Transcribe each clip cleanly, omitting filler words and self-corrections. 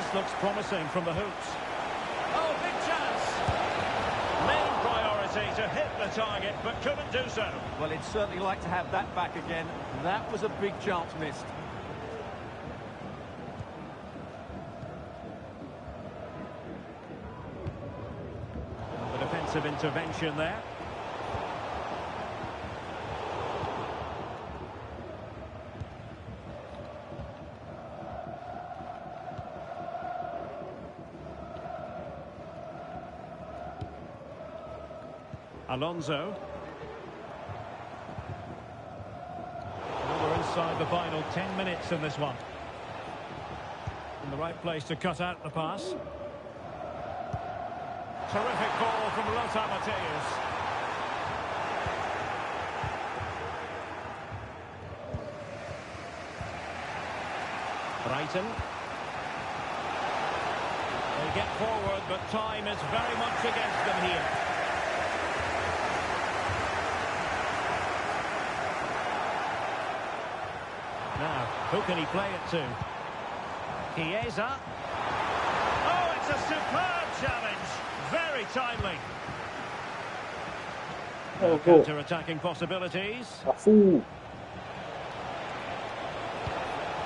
This looks promising from the hoops. Oh, big chance. Main priority to hit the target, but couldn't do so. Well, he'd certainly like to have that back again. That was a big chance missed. The defensive intervention there. Alonso. Well, we're inside the final 10 minutes in this one. In the right place to cut out the pass. Terrific ball from Lothar Matthäus. Brighton. They get forward, but time is very much against them here. Now, who can he play it to? Chiesa. Oh, it's a superb challenge. Very timely. Oh, counter-attacking possibilities. Fool.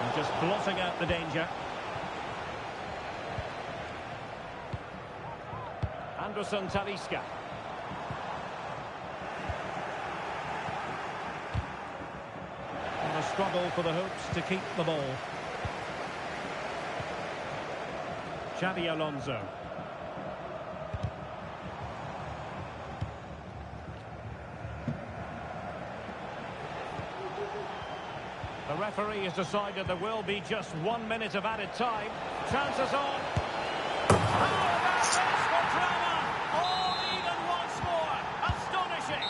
And just blotting out the danger. Anderson Talisca. A struggle for the hoops to keep the ball. Xabi Alonso. The referee has decided there will be just 1 minute of added time. Chances on. Oh, that is for drama! All even once more. Astonishing!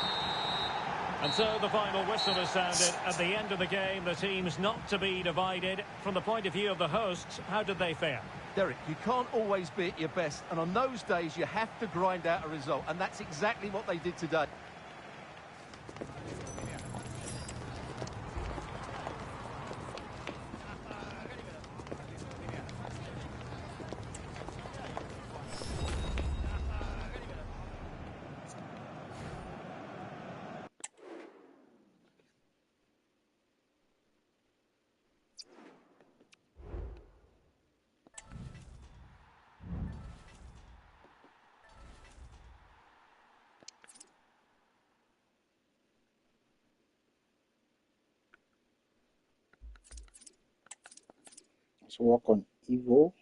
And so the final whistle is sounded. At the end of the game, the team's not to be divided. From the point of view of the hosts, how did they fare? Derek, you can't always be at your best, and on those days you have to grind out a result, and that's exactly what they did today. Let's work on Evo.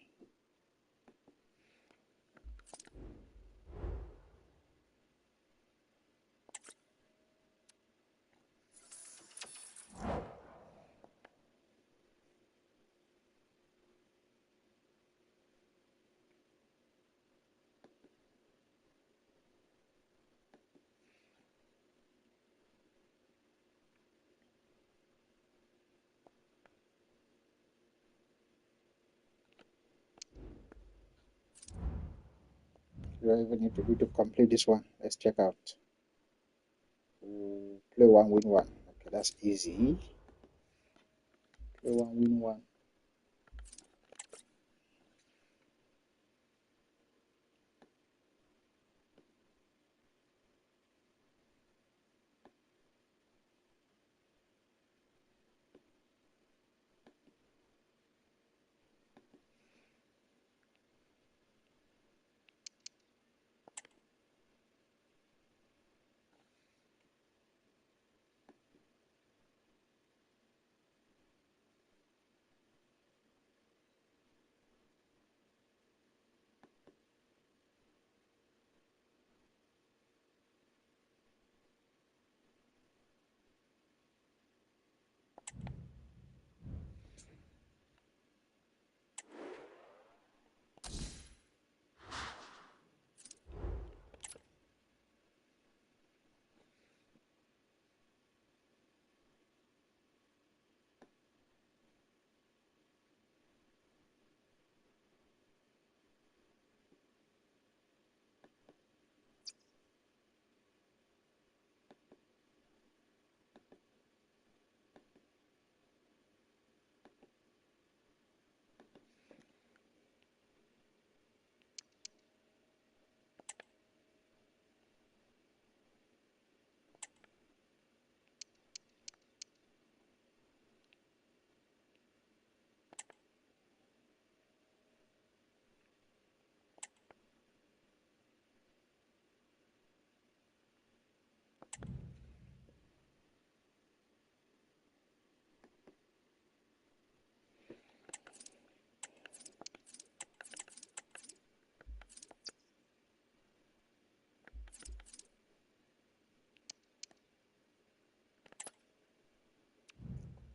What do I even need to do to complete this one? Let's check out. Play one, win one. Okay, that's easy. Play one, win one.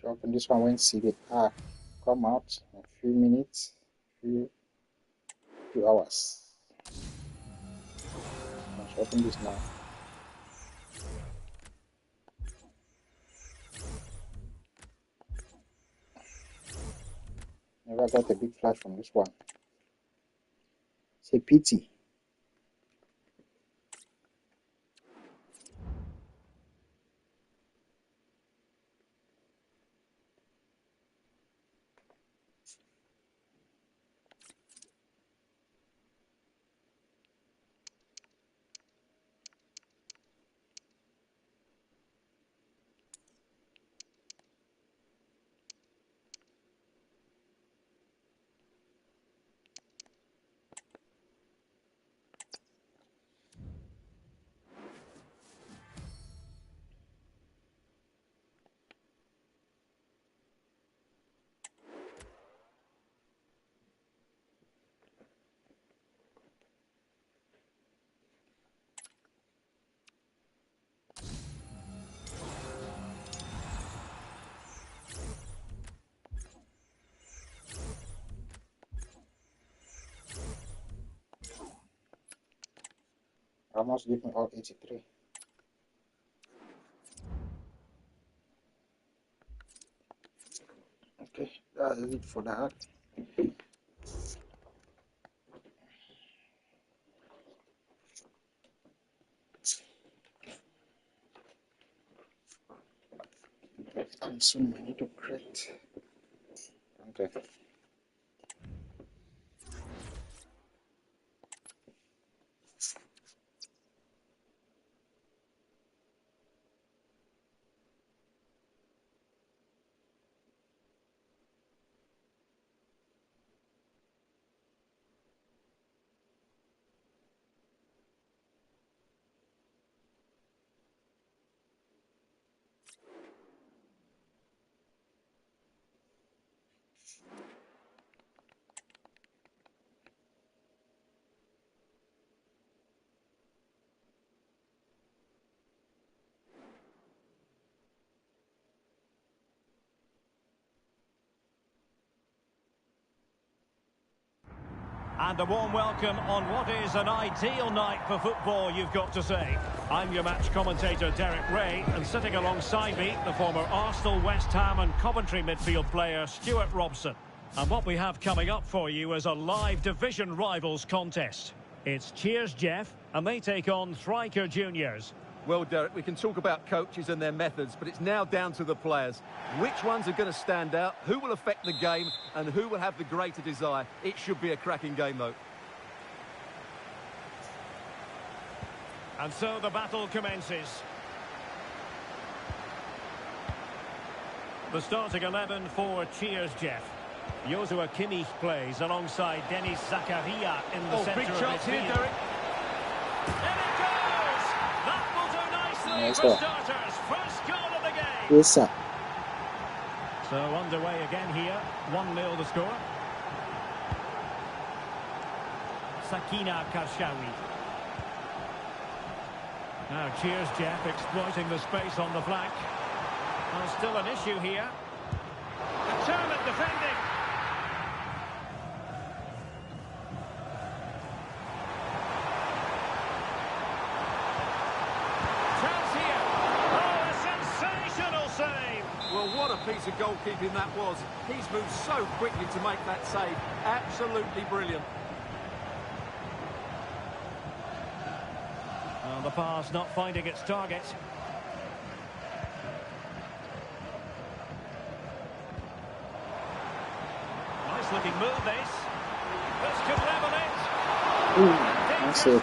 Open this one when Serie A come out in a few minutes, few hours. Let's open this now. Never got a big flash from this one. It's a pity. Almost give me all 83. Okay, that's it for that. And soon I need to create. Okay. And a warm welcome on what is an ideal night for football, you've got to say. I'm your match commentator, Derek Ray, and sitting alongside me, the former Arsenal, West Ham and Coventry midfield player, Stuart Robson. And what we have coming up for you is a live division rivals contest. It's Cheers Jeff, and they take on Thriker Juniors. Well, Derek, we can talk about coaches and their methods, but it's now down to the players. Which ones are going to stand out, who will affect the game, and who will have the greater desire? It should be a cracking game, though. And so the battle commences. The starting 11 for Cheers Jeff. Joshua Kimmich plays alongside Denis Zakaria in the centre of midfield. Big chance here, Derek. For starters, first goal of the game. Yes, sir. So underway again here, 1-0 the score. Sakina Karshawi. Now Cheers Jeff exploiting the space on the flank. Well, still an issue here. Determined defending. What a piece of goalkeeping that was. He's moved so quickly to make that save. Absolutely brilliant. Well, the pass not finding its target. Nice looking move this. This could level it. That's it. Still.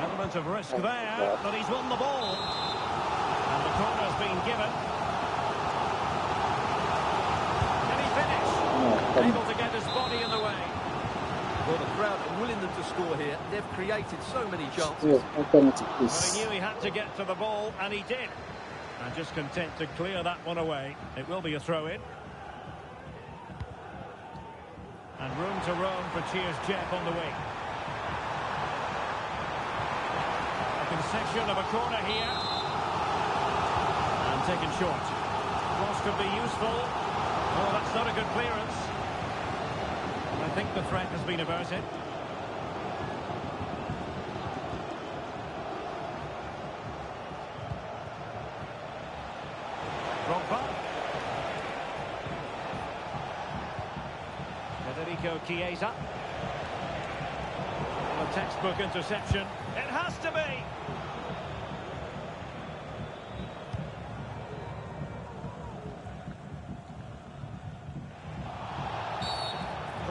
Element of risk there, but he's won the ball. And the corner's been given. Can he finish? Able to get his body in the way. Well, the crowd are willing them to score here. They've created so many chances. Yes, But he knew he had to get to the ball, and he did. And just content to clear that one away. It will be a throw-in. And room to roam for Cheers Jeff on the wing. A concession of a corner here. Taken short. Cross could be useful. Oh, that's not a good clearance. I think the threat has been averted. Drogba. Federico Chiesa. A textbook interception. It has to be.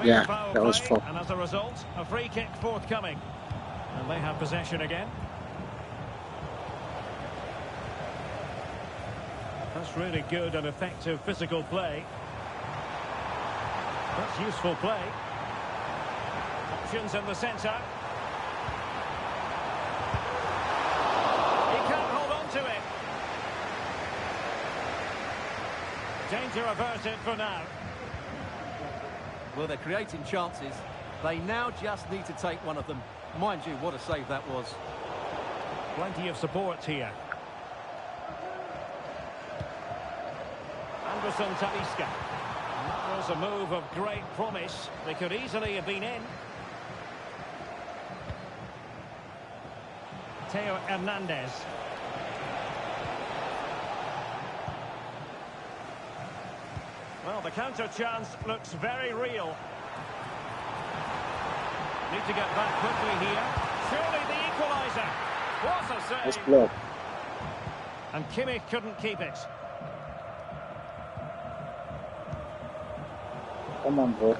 Yeah, that was fun. And as a result, a free kick forthcoming. And they have possession again. That's really good and effective physical play. That's useful play. Options in the centre. He can't hold on to it. Danger averted for now. Well, they're creating chances. They now just need to take one of them. Mind you, what a save that was. Plenty of support here. Anderson Talisca. That was a move of great promise. They could easily have been in. Theo Hernandez. Well, the counter chance looks very real. Need to get back quickly here. Surely the equaliser. What a save. Nice block. And Kimmich couldn't keep it. Come on, bro.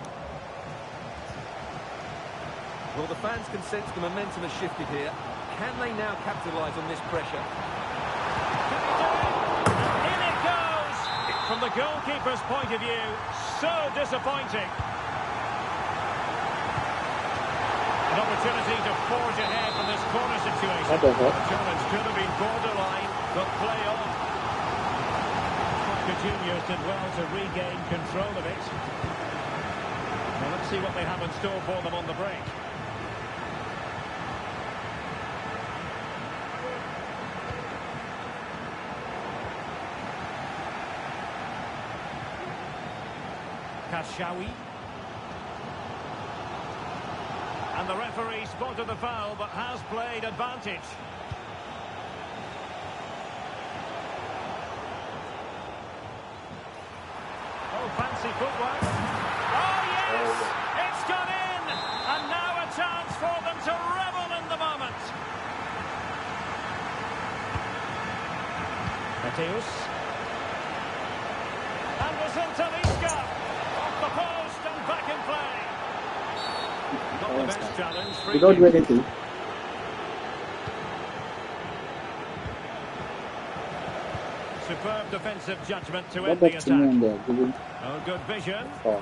Well, the fans can sense the momentum has shifted here. Can they now capitalise on this pressure? Can he do it? In it goes! From the goalkeeper's point of view, so disappointing. An opportunity to forge ahead from this corner situation. What the The heck? challenge could have been borderline, but play on. The juniors did well to regain control of it. Now let's see what they have in store for them on the break. Kashawi. And the referee spotted the foul, but has played advantage. Oh, fancy footwork. Oh, yes! It's gone in! And now a chance for them to revel in the moment. Mateus. Anderson Talisca. Off the post and back in play. Not the best challenge. You don't do anything. Superb defensive judgment to What end the about Timmy in attack. there? Giving Oh, good vision. for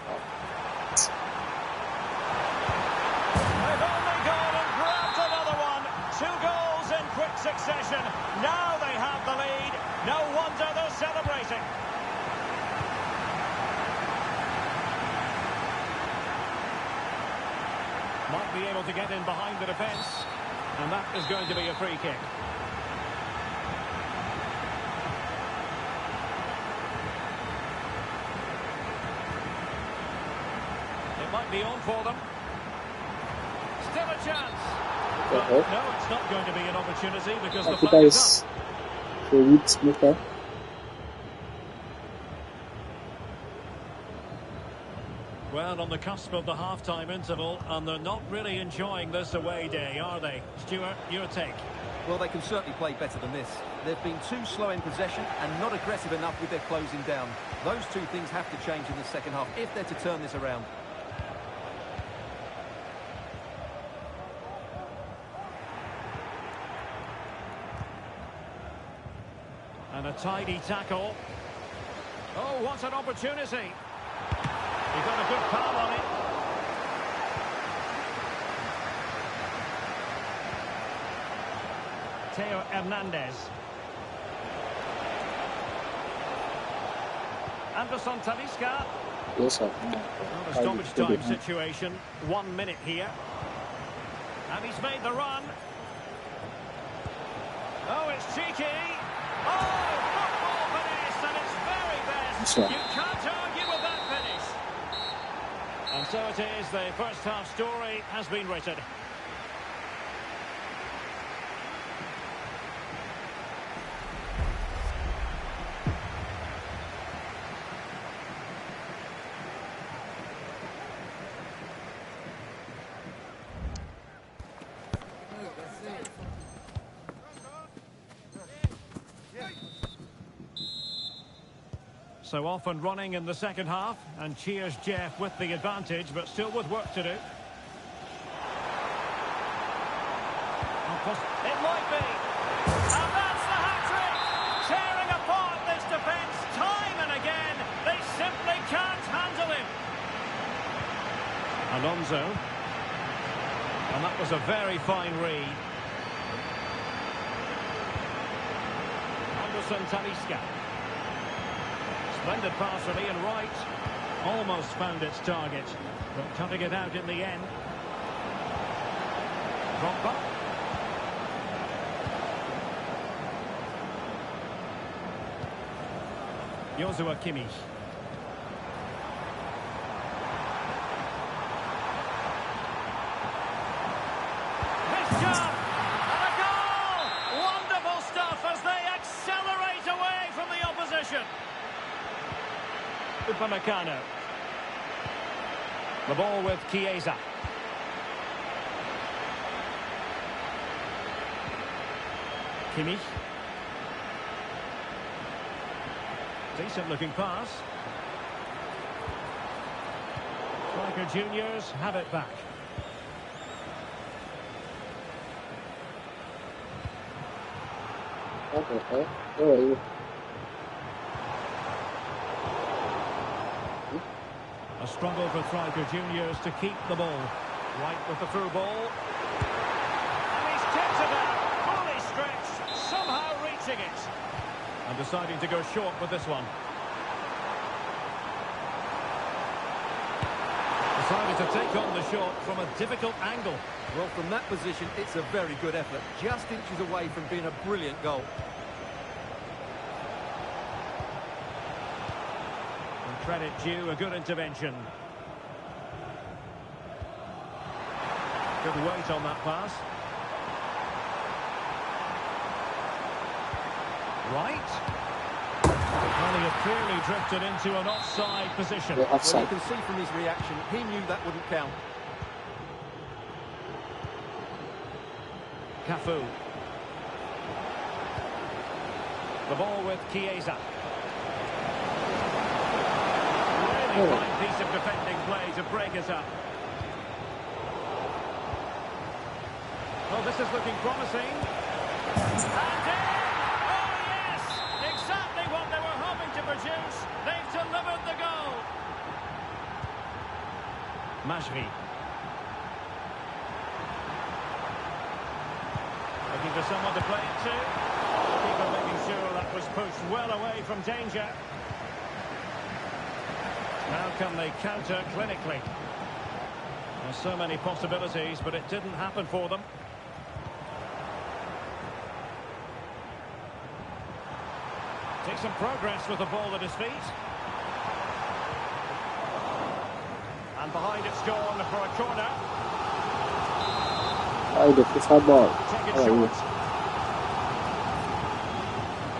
They've only gone and grabbed another one. 2 goals in quick succession. Now they have the lead. No wonder they're celebrating. Might be able to get in behind the defence. And that is going to be a free kick. It might be on for them. Still a chance. But Okay. no, it's not going to be an opportunity because the Africa flag is is up. the weak smoker. Well, on the cusp of the half-time interval, and they're not really enjoying this away day, are they? Stuart, your take. Well, they can certainly play better than this. They've been too slow in possession and not aggressive enough with their closing down. Those two things have to change in the second half if they're to turn this around. And a tidy tackle. Oh, what an opportunity. He got a good foul on it. Theo Hernandez. Anderson Talisca. Yes, sir. Well, a stoppage time situation. 1 minute here. And he's made the run. Oh, it's cheeky. Oh, football finesse, and it's very, very This one. You can't argue with that finish. And so it is, the first half story has been written. So off and running in the second half, and cheers Jeff with the advantage, but still with work to do. It might be. And that's the hat-trick! Tearing apart this defence time and again. They simply can't handle him. Alonso. And that was a very fine read. Anderson Talisca. Splendid pass from Ian Wright. Almost found its target, but cutting it out in the end. Drogba. Joshua Kimmich. This job! And a goal! Wonderful stuff as they accelerate away from the opposition. Upamecano. The ball with Chiesa. Kimmich. Decent looking pass. Striker Juniors have it back. Okay. Where are you? A struggle for Striker Juniors to keep the ball. White with the through ball. And he's tipped it out. Fully stretched. Somehow reaching it. And deciding to go short with this one. Decided to take on the shot from a difficult angle. Well, from that position, it's a very good effort. Just inches away from being a brilliant goal. And credit due, a good intervention. Good weight on that pass. Right. Well, he had clearly drifted into an offside position. Yeah, Well, offside. you can see from his reaction, he knew that wouldn't count. Cafu. The ball with Chiesa. Really fine piece of defending play to break us up. Oh, this is looking promising. And in! Oh, yes! Exactly what they were hoping to produce. They've delivered the goal. Majri. Looking for someone to play it to. Keeper making sure that was pushed well away from danger. Now can they counter clinically? There's so many possibilities, but it didn't happen for them. Take some progress with the ball at his feet. And behind it's gone for a corner. Oh, the FIFA ball. Take it Oh, short. yeah.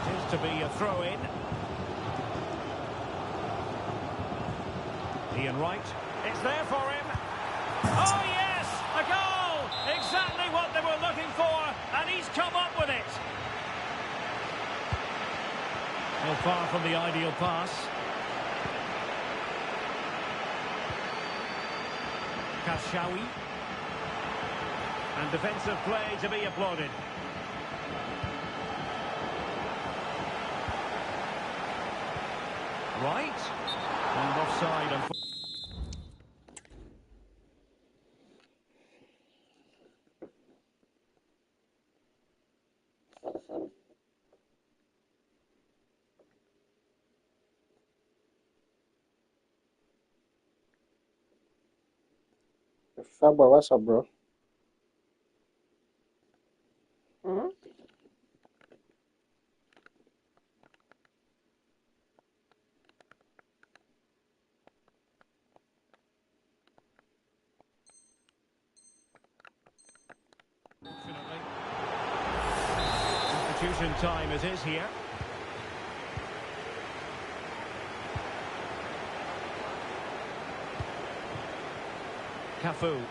It is to be a throw-in. Ian Wright. It's there for him. Oh, yes! A goal! Exactly what they were looking for, and he's come up with it. Well, far from the ideal pass. Kashawi. And defensive play to be applauded. Right. And offside. And The FIFA ball, what's up, bro? Substitution time it is here. Cafu.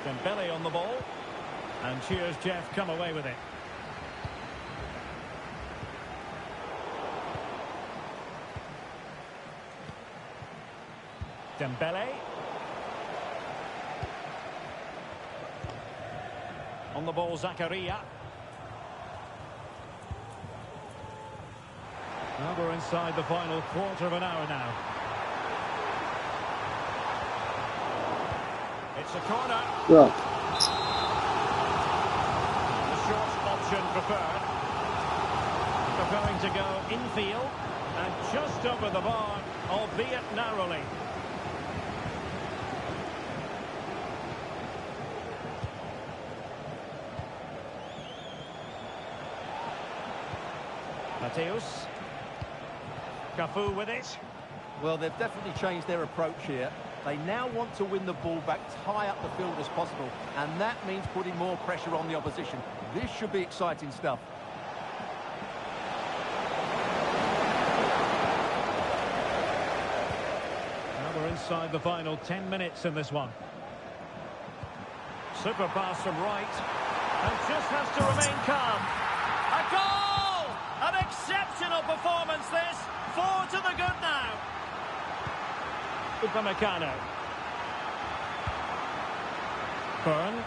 Dembele on the ball. And cheers, Jeff, come away with it. Dembele. On the ball, Zakaria. Now we're inside the final quarter of an hour now. It's a corner. Yeah. The short option preferred. They're going to go infield and just over the bar, albeit narrowly. Mateus. Cafu with it. Well, they've definitely changed their approach here. They now want to win the ball back as high up the field as possible, and that means putting more pressure on the opposition. This should be exciting stuff. Now we're inside the final 10 minutes in this one. Super pass from right, and just has to remain calm. A goal! An exceptional performance this. 4 to the good now. Upamecano. Byrne.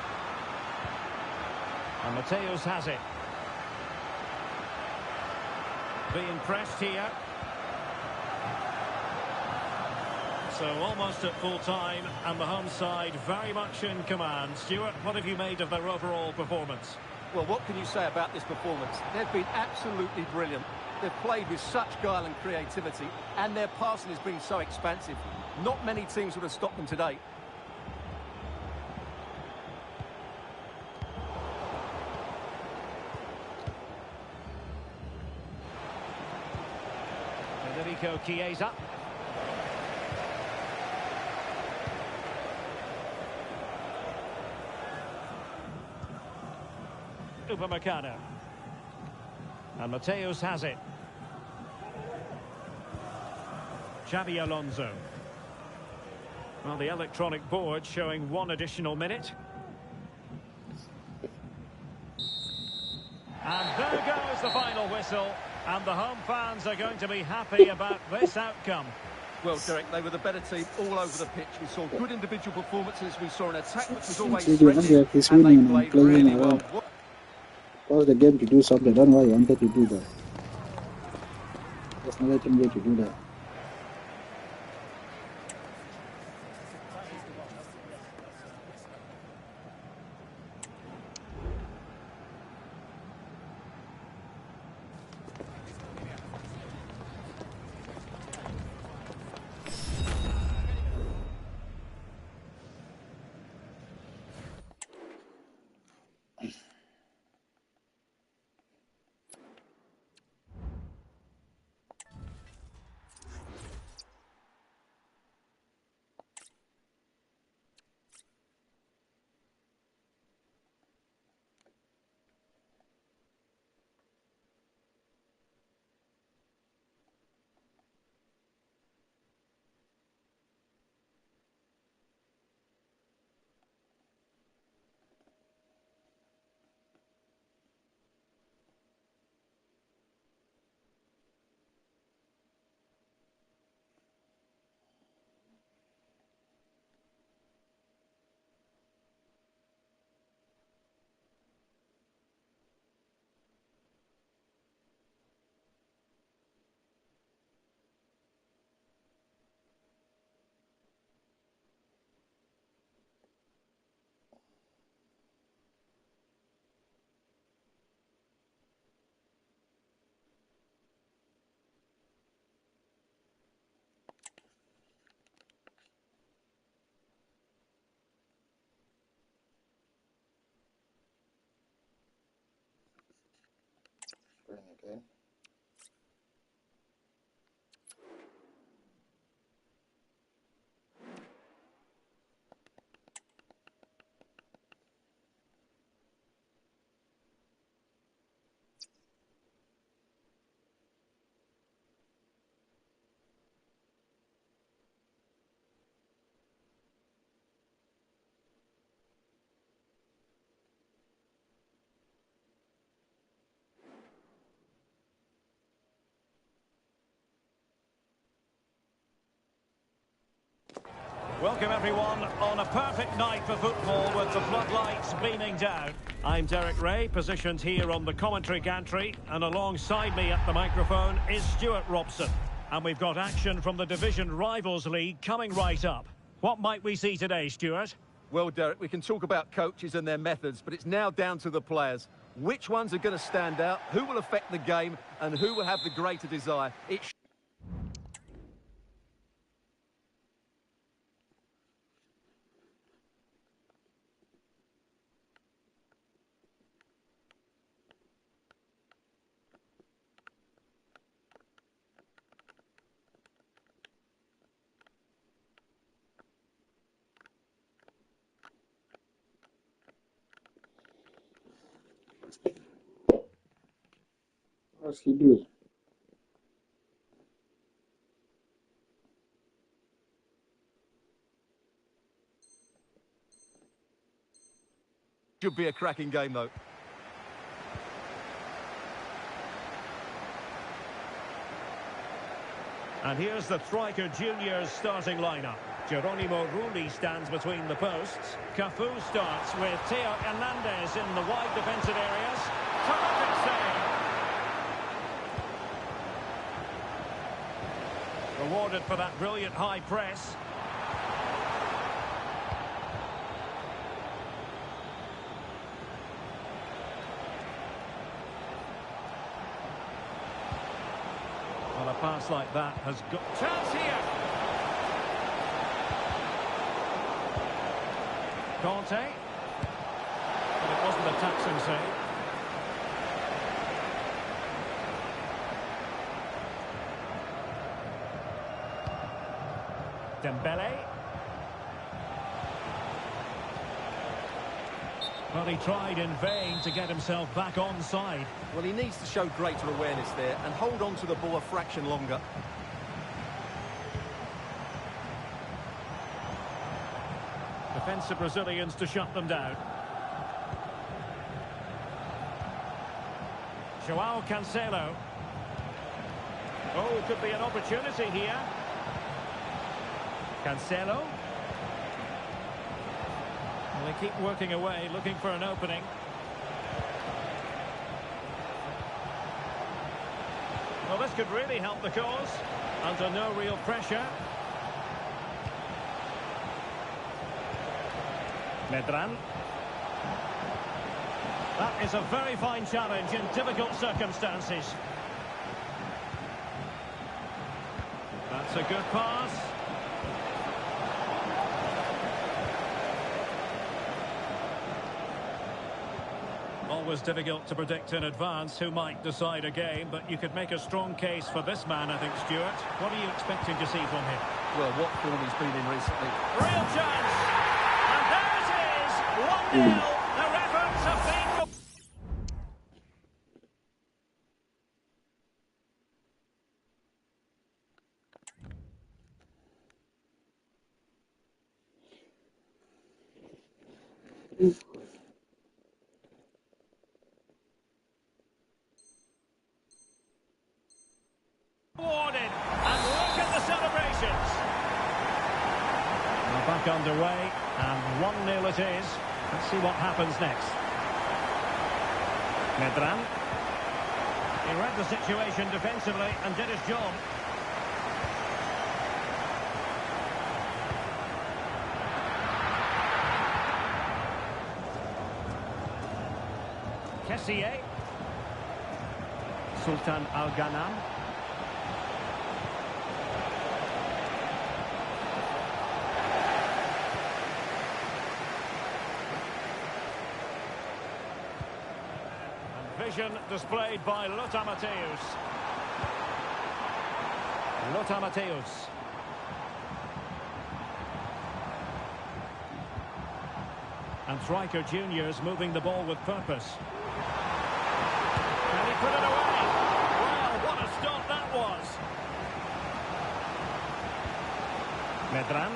And Mateus has it. Being pressed here. So almost at full time, and the home side very much in command. Stuart, what have you made of their overall performance? Well, what can you say about this performance? They've been absolutely brilliant. They've played with such guile and creativity, and their passing has been so expansive. Not many teams would have stopped them today. Federico Chiesa. Upamecano. And Mateus has it. Xabi Alonso. Well, the electronic board showing 1 additional minute. And there goes the final whistle. And the home fans are going to be happy about this outcome. Well, Derek, they were the better team all over the pitch. We saw good individual performances. We saw an attack which was always threatening, and they played really well. Pause the game to do something. I don't know why you wanted to do that. There's no way to do that. Again. Welcome everyone on a perfect night for football with the floodlights beaming down. I'm Derek Ray, positioned here on the commentary gantry, and alongside me at the microphone is Stuart Robson. And we've got action from the Division Rivals League coming right up. What might we see today, Stuart? Well, Derek, we can talk about coaches and their methods, but it's now down to the players. Which ones are going to stand out, who will affect the game, and who will have the greater desire? What's he doing? Should be a cracking game, though. And here's the Striker Juniors starting lineup. Geronimo Rulli stands between the posts. Cafu starts with Theo Hernandez in the wide defensive areas. Terrific save. Rewarded for that brilliant high press. Well, a pass like that has got... Chance here! Conte. But it wasn't a taxing save. Dembele. Well, he tried in vain to get himself back onside. Well, he needs to show greater awareness there and hold on to the ball a fraction longer. Defensive Brazilians to shut them down. João Cancelo. Oh, could be an opportunity here. Cancelo. Well, they keep working away, looking for an opening. Well, this could really help the cause. Under no real pressure. Medran. That is a very fine challenge in difficult circumstances. That's a good pass. Always difficult to predict in advance who might decide a game, but you could make a strong case for this man, I think, Stuart. What are you expecting to see from him? Well, what form he's been in recently. Real chance! And there it is! 1-0. The efforts have been... Awarded, and look at the celebrations. We're back underway, and 1-0 it is. Let's see what happens next. Medran. He read the situation defensively and did his job. Kessié. Sultan Al-Ghanam. Vision displayed by Lothar Matthäus. Lothar Matthäus. And Striker Juniors moving the ball with purpose. Can he put it away? Well, what a stop that was. Medran.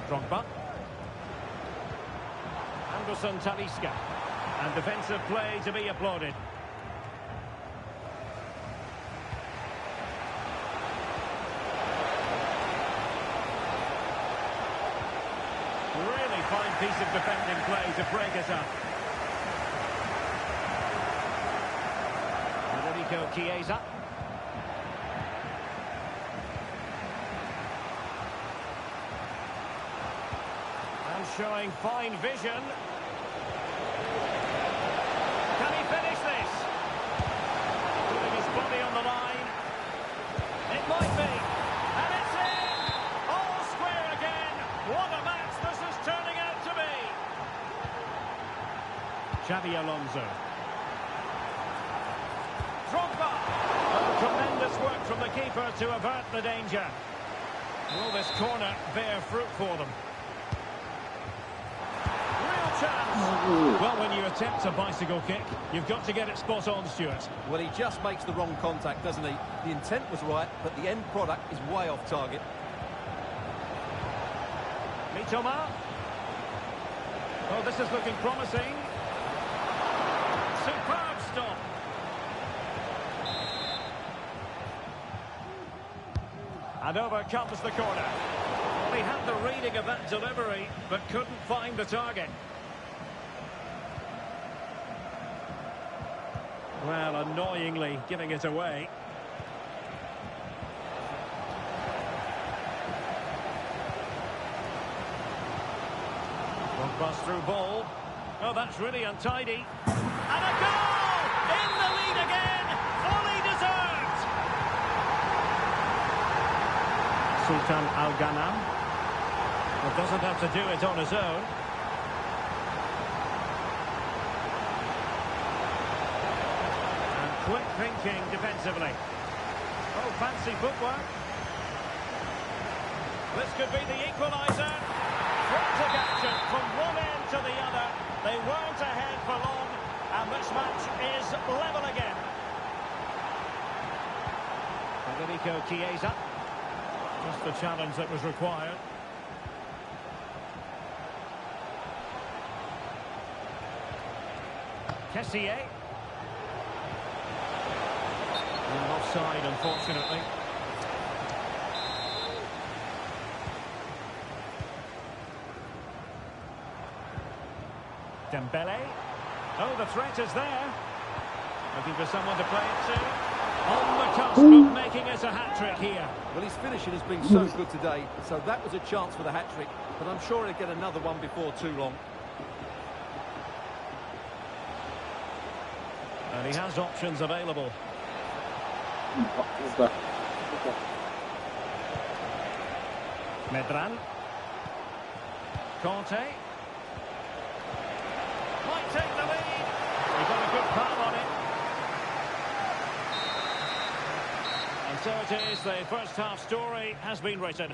Drogba. Anderson Talisca. And defensive play to be applauded. fine piece of defending play to break us up. Federico Chiesa. And showing fine vision. Can he finish this? Putting his body on the line. It might be. And it's in! All square again. What a match this is turning out to be. Xabi Alonso. Drogba. Oh, tremendous work from the keeper to avert the danger. Will this corner bear fruit for them? Real chance. Well, when you attempt a bicycle kick, you've got to get it spot on, Stuart. Well, he just makes the wrong contact, doesn't he? The intent was right, but the end product is way off target. Mitoma. Oh, this is looking promising. Superb stop. And over comes the corner. Well, he had the reading of that delivery, but couldn't find the target. Well, annoyingly giving it away. Bust through ball. Oh, that's really untidy. And a goal! In the lead again! Fully deserved! Sultan Al-Ghanam. Well, doesn't have to do it on his own. And quick thinking defensively. Oh, fancy footwork. This could be the equaliser. Frantic action from one end to the other. They weren't ahead for long, and this match is level again. Federico Chiesa. Just the challenge that was required. Kessié. And offside, unfortunately. Dembele. Oh, the threat is there. Looking for someone to play it to. On the cusp of making it a hat-trick here. Well, his finishing has been so good today, so that was a chance for the hat-trick, but I'm sure he'll get another one before too long. And he has options available. Medran. Conte. Might take the lead. He got a good palm on it. And so it is, the first half story has been written.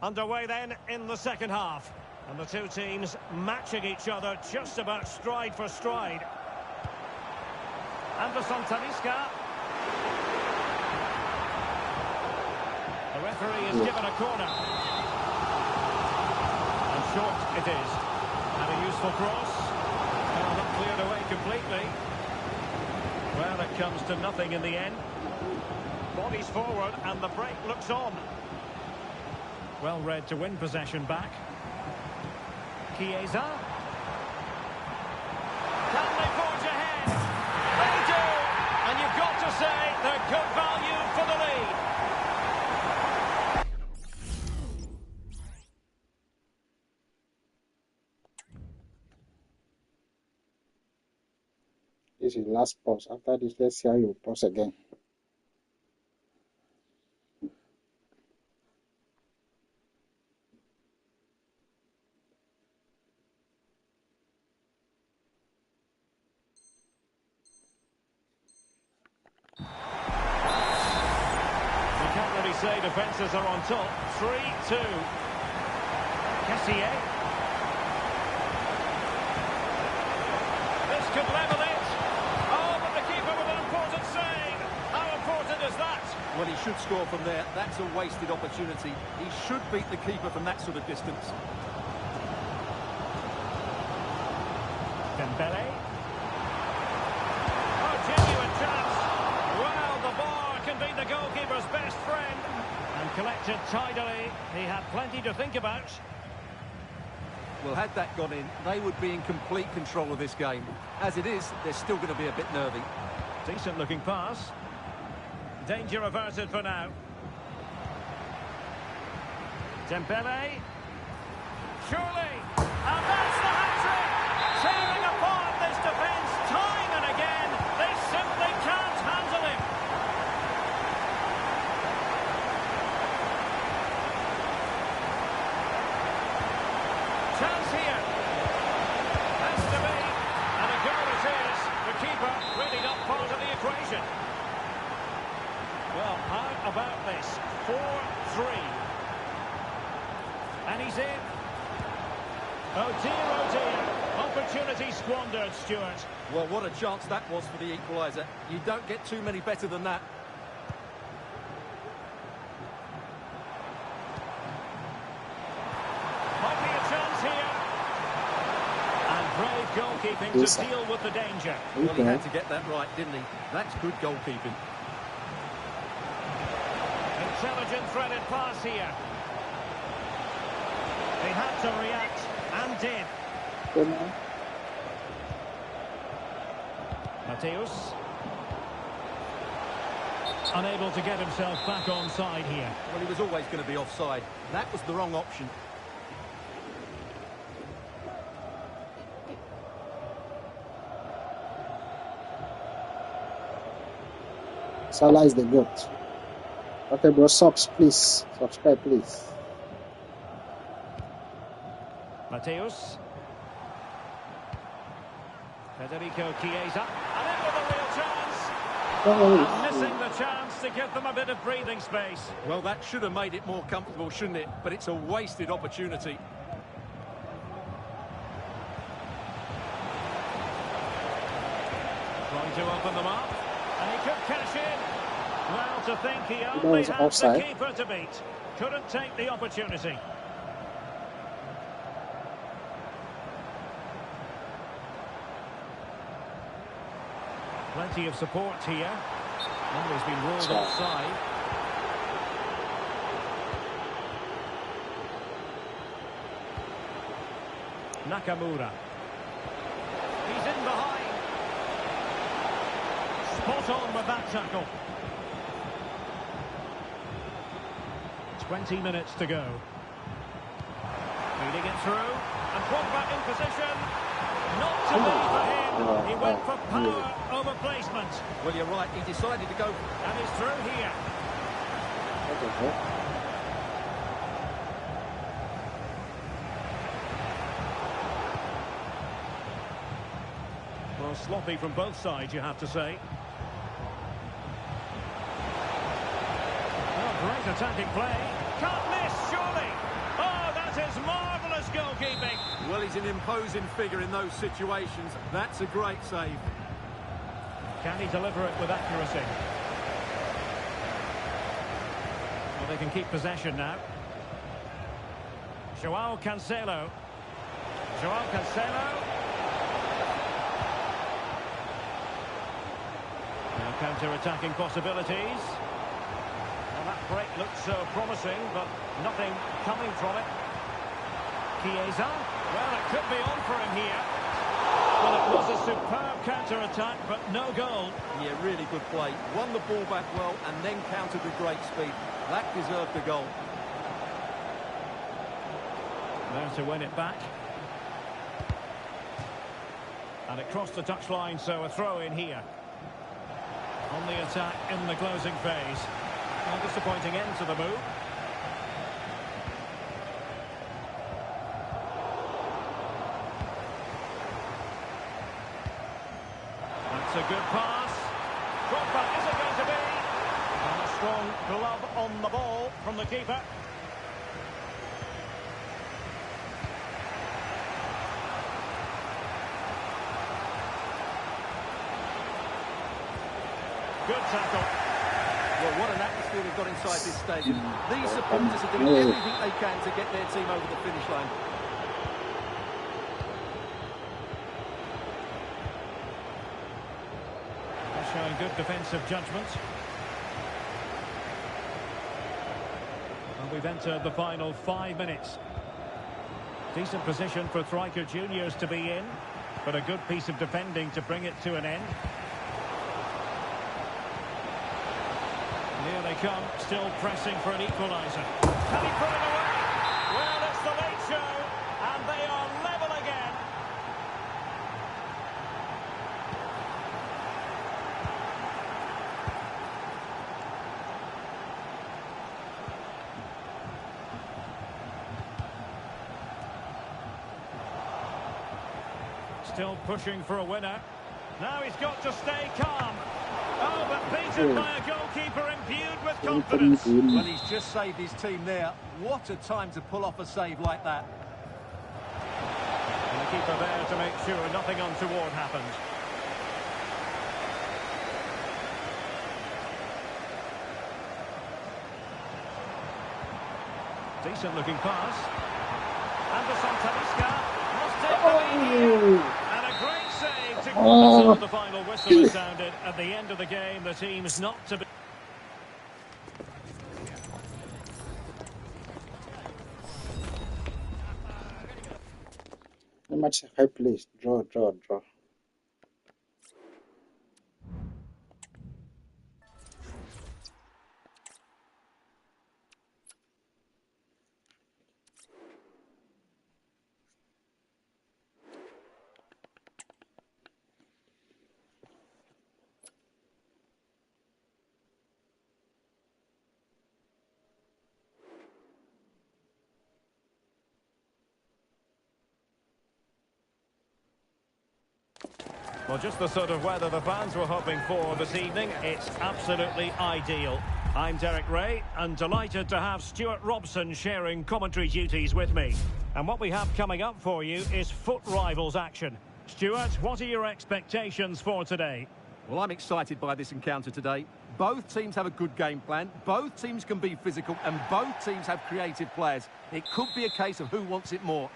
Underway then in the second half. And the two teams matching each other just about stride for stride. Anderson Talisca. The referee is given a corner. And short it is. And a useful cross. Well, not cleared away completely. Well, it comes to nothing in the end. Bodies forward and the break looks on. Well read to win possession back. Chiesa. Can they forge ahead? They do! And you've got to say they're good value for the lead. This is last pause. After this, let's see how you pause again. You can't really say defences are on top. 3-2. Cassier. This could level it. Oh, but the keeper with an important save. How important is that? Well, he should score from there. That's a wasted opportunity. He should beat the keeper from that sort of distance. Dembele. Oh, genuine chance. Well, the bar can be the goalkeeper's best friend. And collected tidily. He had plenty to think about. Well, had that gone in, they would be in complete control of this game. As it is, they're still going to be a bit nervy. Decent looking pass. Danger averted for now. Dembele. Surely. And that's the hat-trick. Tearing apart this defence time and again. They simply can't handle him. Chance here. Has to be. And a goal it is. The keeper really not part of the equation. Well, how about this? 4-3. And he's in. Oh dear, opportunity squandered, Stuart. Well, what a chance that was for the equaliser. You don't get too many better than that. Might be a chance here. And brave goalkeeping to deal with the danger. Well, he had to get that right, didn't he? That's good goalkeeping. Intelligent threaded pass here. He had to react, and did. Mateus. Unable to get himself back on side here. Well, he was always going to be offside. That was the wrong option. Salah is the GOAT. Okay, bro, subs, please. Subscribe, please. Mateus. Federico Chiesa. And in with a real chance. And missing the chance to give them a bit of breathing space. Well, that should have made it more comfortable, shouldn't it? But it's a wasted opportunity. Trying to open them up. And he could cash in. Well, to think he only had offside. the keeper to beat. Couldn't take the opportunity. Plenty of support here. And he's been ruled offside. Nakamura. He's in behind. Spot on with that tackle. 20 minutes to go. Feeding it through. And Pogba in position. Not to be for him. He went for power over placement. Well, you're right. He decided to go. And he's through here. Well, sloppy from both sides, you have to say. Oh, great attacking play. Can't miss, surely. Oh, that is marvellous goalkeeping. Well, he's an imposing figure in those situations. That's a great save. Can he deliver it with accuracy? Well, they can keep possession now. Joao Cancelo. Joao Cancelo. Now counter-attacking possibilities. Well, that break looked so promising, but nothing coming from it. Chiesa. Well, it could be on for him here. Well, it was a superb counter-attack, but no goal. Yeah, really good play. Won the ball back well and then countered with great speed. That deserved the goal. There to win it back. And it crossed the touchline, so a throw in here. On the attack in the closing phase. A disappointing end to the move. That's a good pass. Drop back, is it going to be? And a strong glove on the ball from the keeper. Good tackle. Well, what an atmosphere we've got inside this stadium. These supporters are doing everything they can to get their team over the finish line. They're showing good defensive judgment. And we've entered the final 5 minutes. Decent position for striker juniors to be in, but a good piece of defending to bring it to an end. Here they come, still pressing for an equaliser. Can he put it away? Well, it's the late show, and they are level again. Still pushing for a winner. Now he's got to stay calm. Oh, but beaten by a goalkeeper imbued with confidence. Well, he's just saved his team there. What a time to pull off a save like that. And the keeper there to make sure nothing untoward happened. Decent looking pass. Anderson Talisca must take the lead. And a great save to until the final whistle is sounded. At the end of the game, the team's not to be. How much high place? Draw. Well, just the sort of weather the fans were hoping for this evening. It's absolutely ideal. I'm Derek Ray, and delighted to have Stuart Robson sharing commentary duties with me. And what we have coming up for you is foot rivals action. Stuart, what are your expectations for today? Well, I'm excited by this encounter today. Both teams have a good game plan, both teams can be physical, and both teams have creative players. It could be a case of who wants it more.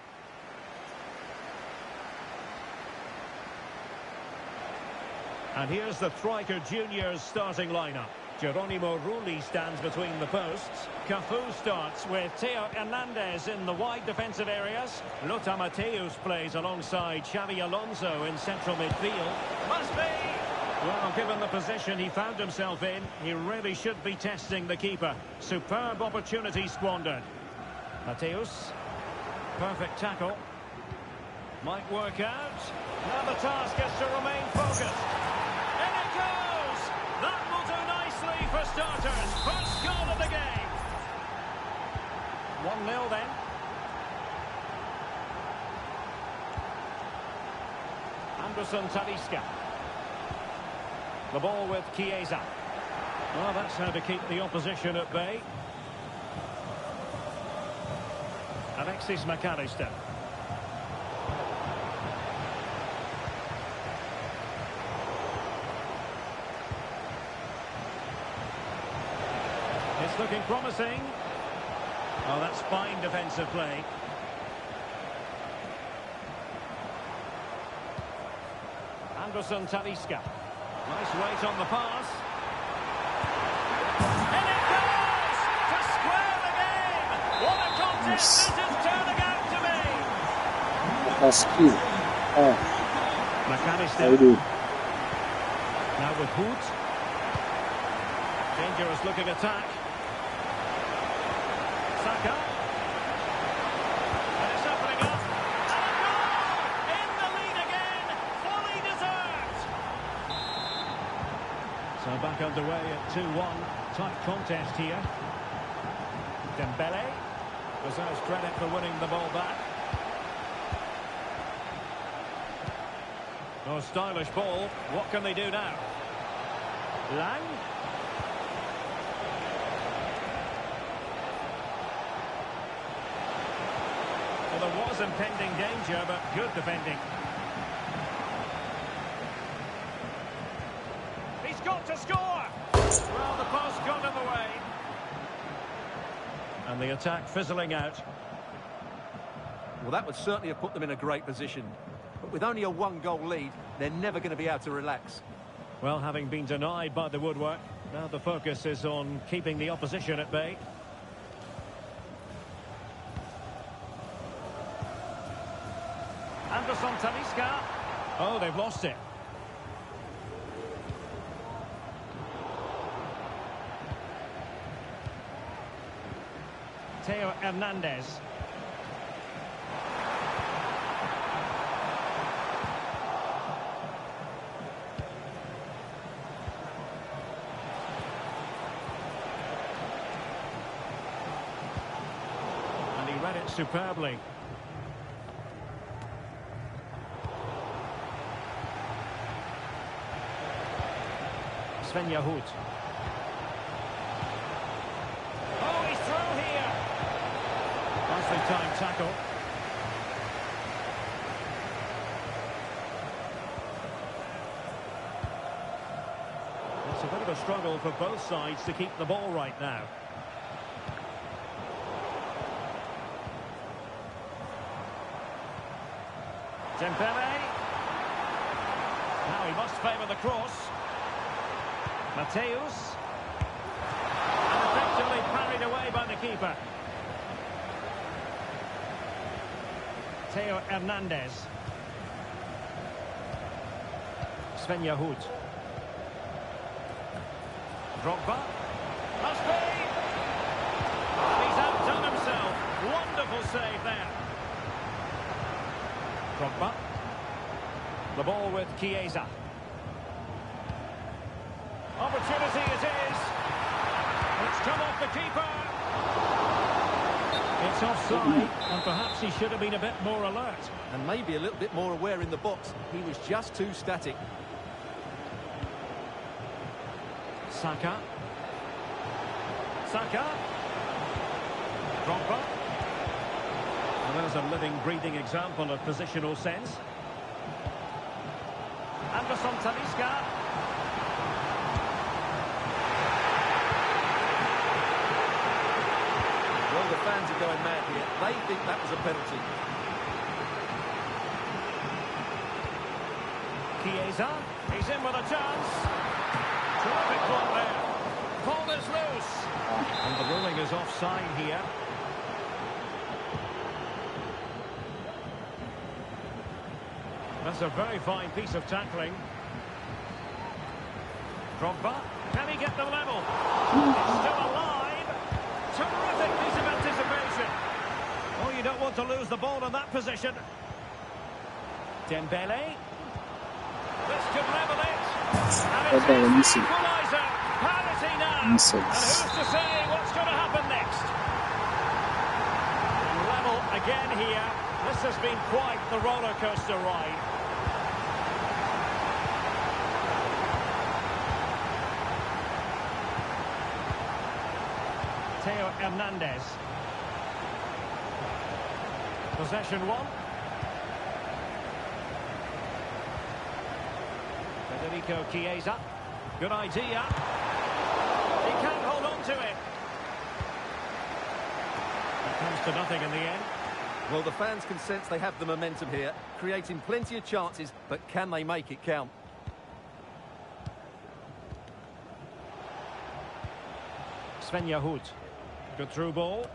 And here's the Striker Juniors starting lineup. Geronimo Rulli stands between the posts. Cafu starts with Theo Hernandez in the wide defensive areas. Lothar Matthäus plays alongside Xavi Alonso in central midfield. Must be! Well, given the position he found himself in, he really should be testing the keeper. Superb opportunity squandered. Matthäus. Perfect tackle. Might work out. Now the task is to remain focused. That will do nicely for starters. First goal of the game. 1-0 then. Anderson Talisca. The ball with Chiesa. Well, that's how to keep the opposition at bay. Alexis McAllister. It's looking promising. Oh, that's fine defensive play. Anderson Talisca. Nice weight on the pass. And it goes! To square the game! What a contest this is turning out to be! That's key. McAllister. Now with Hood. Dangerous looking attack. Saka. And it's opening up. And a goal! In the lead again. Fully underway at 2-1. Tight contest here. Dembele deserves credit for winning the ball back. Oh, stylish ball. What can they do now? Lang. Well, there was impending danger, but good defending. He's got to score! Well, the pass got in the way. And the attack fizzling out. Well, that would certainly have put them in a great position. But with only a one-goal lead, they're never going to be able to relax. Well, having been denied by the woodwork, now the focus is on keeping the opposition at bay. Anderson Talisca. Oh, they've lost it. Theo Hernandez. And he read it superbly. Sven Yahut. Oh, he's through here. Nicely timed tackle. It's a bit of a struggle for both sides to keep the ball right now. Dembele. Now he must favour the cross. Mateus. And effectively parried away by the keeper. Theo Hernandez. Sven Yahut. Drogba. Must be. And he's outdone himself. Wonderful save there. Drogba. The ball with Chiesa. Opportunity it is. It's come off the keeper. It's offside, and perhaps he should have been a bit more alert. And maybe a little bit more aware in the box. He was just too static. Saka. Saka. Drogba. And there's a living, breathing example of positional sense. Anderson Talisca. Well, the fans are going mad here. They think that was a penalty. Chiesa. He's in with a chance. Terrific one there. Ball is loose. And the ruling is offside here. That's a very fine piece of tackling. Drogba. Can he get the level? It's still alive. Terrific piece of anticipation. Oh, you don't want to lose the ball in that position. Dembele. This could level it. And it's an equaliser. Parity now. And who's to say what's going to happen next? Level again here. This has been quite the roller coaster ride. Theo Hernandez. Possession one. Federico Chiesa. Good idea. He can't hold on to it. It comes to nothing in the end. Well, the fans can sense they have the momentum here, creating plenty of chances, but can they make it count? Sven Yahut. Good through ball.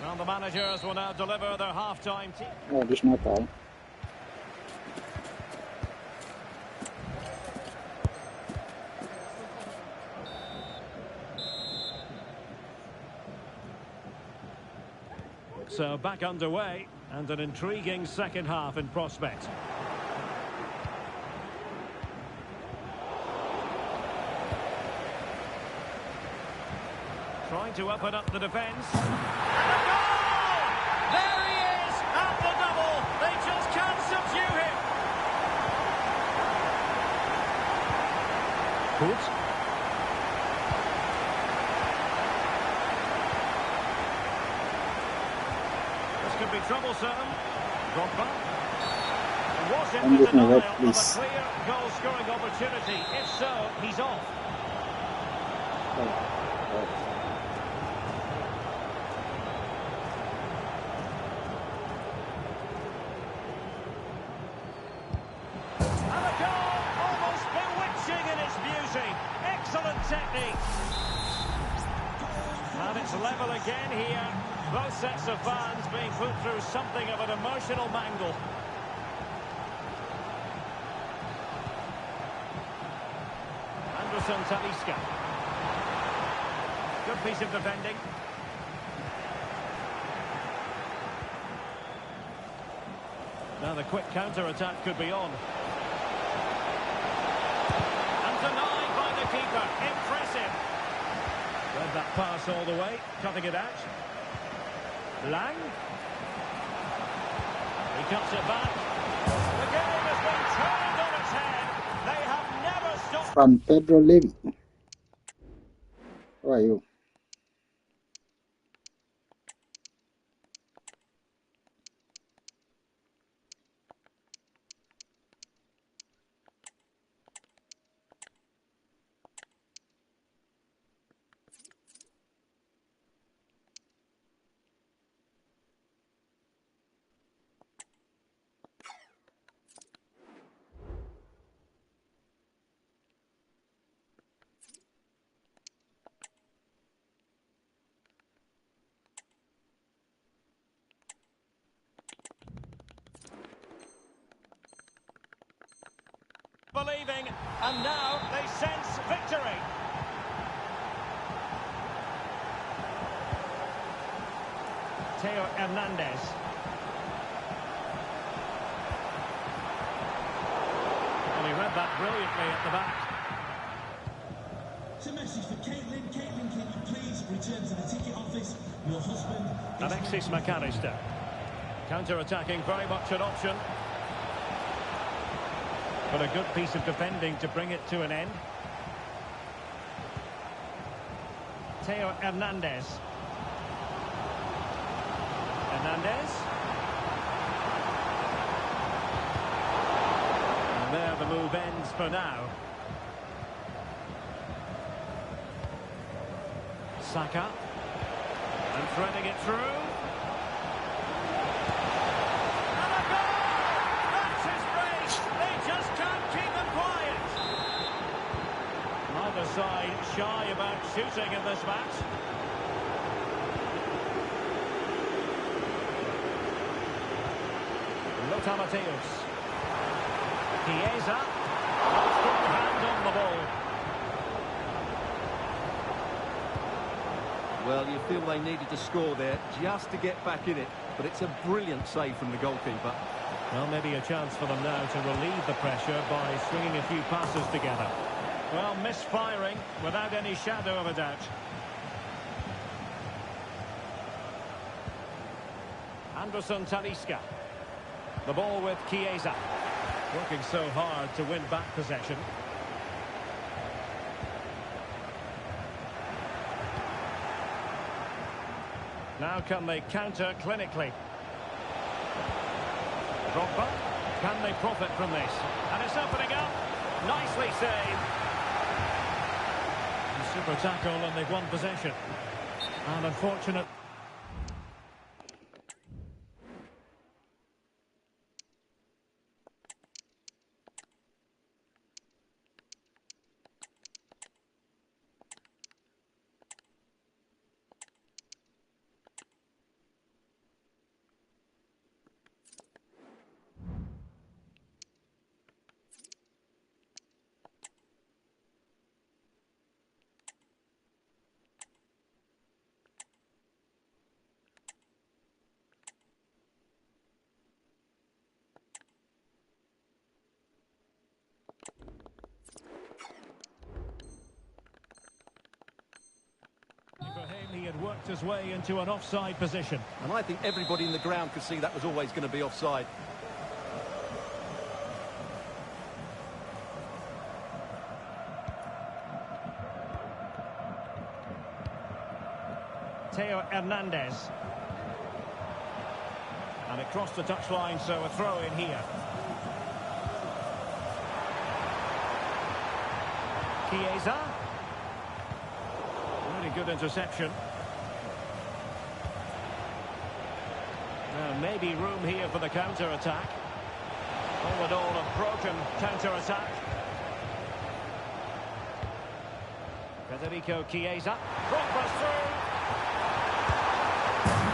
Well, the managers will now deliver their half-time team. Oh, additional time. So back underway, and an intriguing second half in prospect. to open up the defence. And a goal! There he is at the double. They just can't subdue him. Good. This could be troublesome. Drogba. Was I'm in the getting a red, denial of a please. clear goal-scoring opportunity. If so, he's off. And a goal, almost bewitching in its beauty. Excellent technique. And it's level again here. Both sets of fans being put through something of an emotional mangle. Talisca. Good piece of defending. Now the quick counter-attack could be on. And denied by the keeper. Impressive. Read that pass all the way. Cutting it out. Lang. He cuts it back. The game has been turned on its head. They have never stopped. From Pedro Levy. How are you? Believing, and now they sense victory. Theo Hernandez. Well, he read that brilliantly at the back. It's a message for Caitlin. Caitlin, can you please return to the ticket office? Your husband... Alexis McAllister. Counter-attacking, very much an option. But a good piece of defending to bring it to an end. Theo Hernandez. Hernandez. And there the move ends for now. Saka. And threading it through. Neither side shy about shooting in this match. Lothar Matthäus. Chiesa. Strong hand on the ball. Well, you feel they needed to score there just to get back in it, but it's a brilliant save from the goalkeeper. Well, maybe a chance for them now to relieve the pressure by swinging a few passes together. Well, misfiring without any shadow of a doubt. Anderson Talisca. The ball with Chiesa. Working so hard to win back possession. Now can they counter clinically? Drogba. Can they profit from this? And it's opening up. Nicely saved. Super tackle and they've won possession. And unfortunate. worked his way into an offside position. And I think everybody in the ground could see that was always going to be offside. Theo Hernandez. And it crossed the touchline, so a throw in here. Chiesa. Really good interception. Now maybe room here for the counter-attack. All in all, a broken counter-attack. Federico Chiesa. Cross through.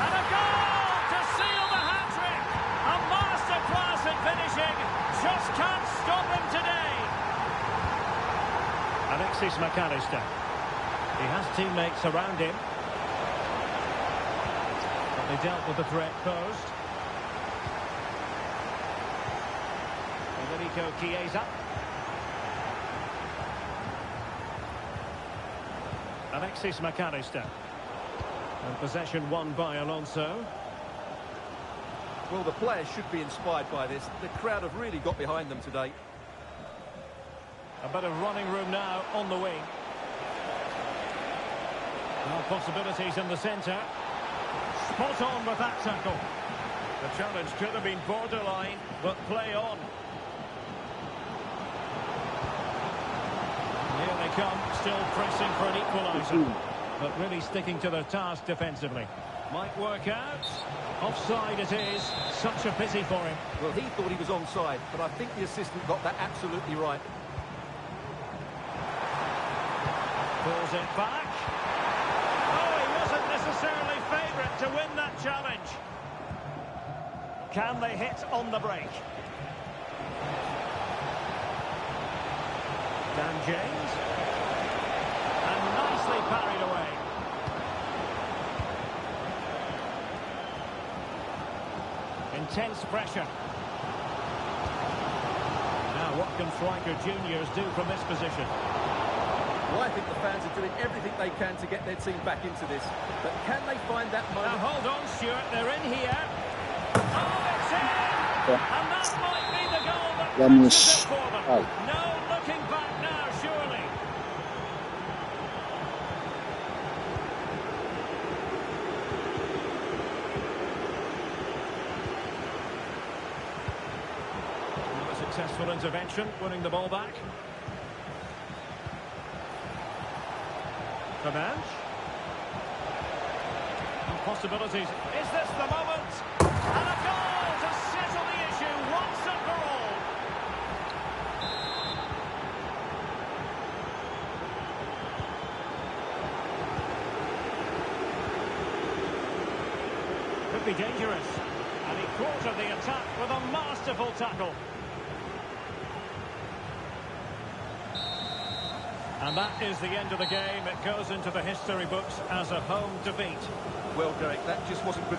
And a goal to seal the hat-trick. A masterclass at finishing. Just can't stop him today. Alexis McAllister. He has teammates around him. But they dealt with the threat posed. Federico Chiesa. Alexis McAllister. And possession won by Alonso. Well, the players should be inspired by this. The crowd have really got behind them today. A bit of running room now on the wing. Now possibilities in the centre. Spot on with that tackle. The challenge could have been borderline, but play on. Here they come, still pressing for an equaliser. But really sticking to their task defensively. Might work out. Offside it is. Such a pity for him. Well, he thought he was onside, but I think the assistant got that absolutely right. Pulls it back. Oh, he wasn't necessarily favourite to win that challenge. Can they hit on the break? Dan James. And nicely parried away. Intense pressure. Now what can striker juniors do from this position? Well, I think the fans are doing everything they can to get their team back into this. But can they find that moment? Now hold on, Stuart, they're in here. Oh, it's in! And that might be the goal that clinches it for them. No looking back now, surely. A successful intervention, winning the ball back. Fernandes. Possibilities. Is this the moment? And a goal to settle the issue once and for all. Could be dangerous. And he quartered the attack with a masterful tackle. And that is the end of the game. It goes into the history books as a home defeat. Well, Derek, that just wasn't good.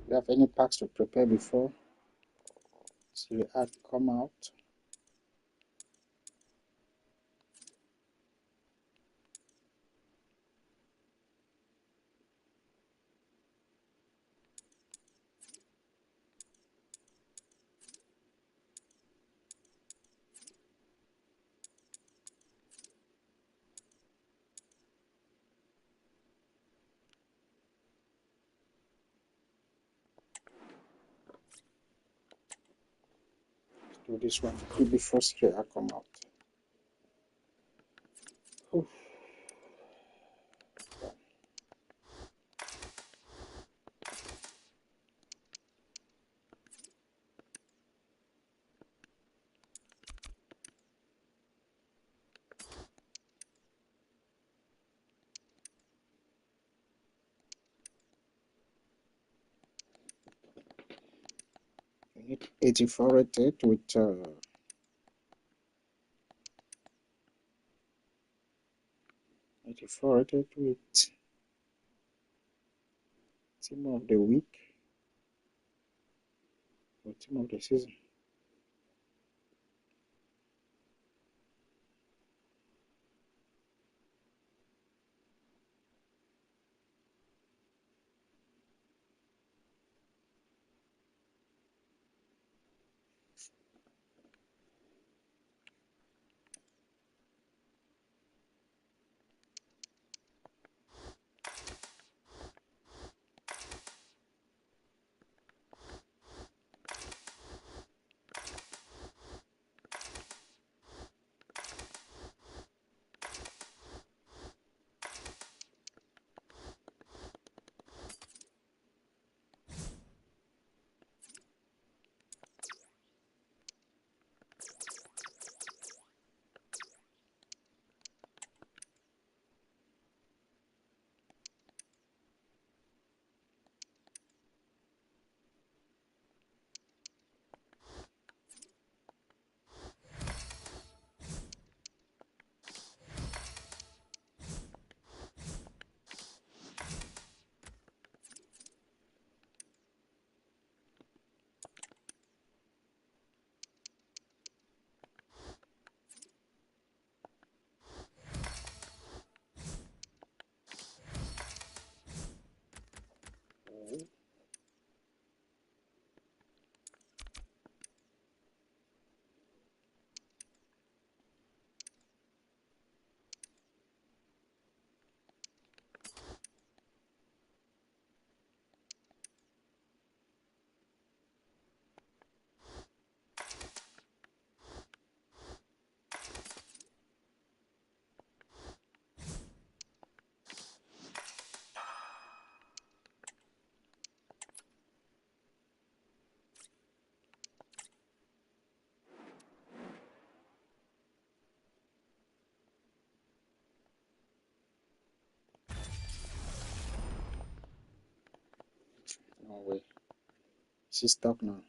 Do you have any packs to prepare before Serie A come out? Do this one before Serie A come out. Oof. 84 rated with 84 rated with team of the week or team of the season. No way. She's stuck now.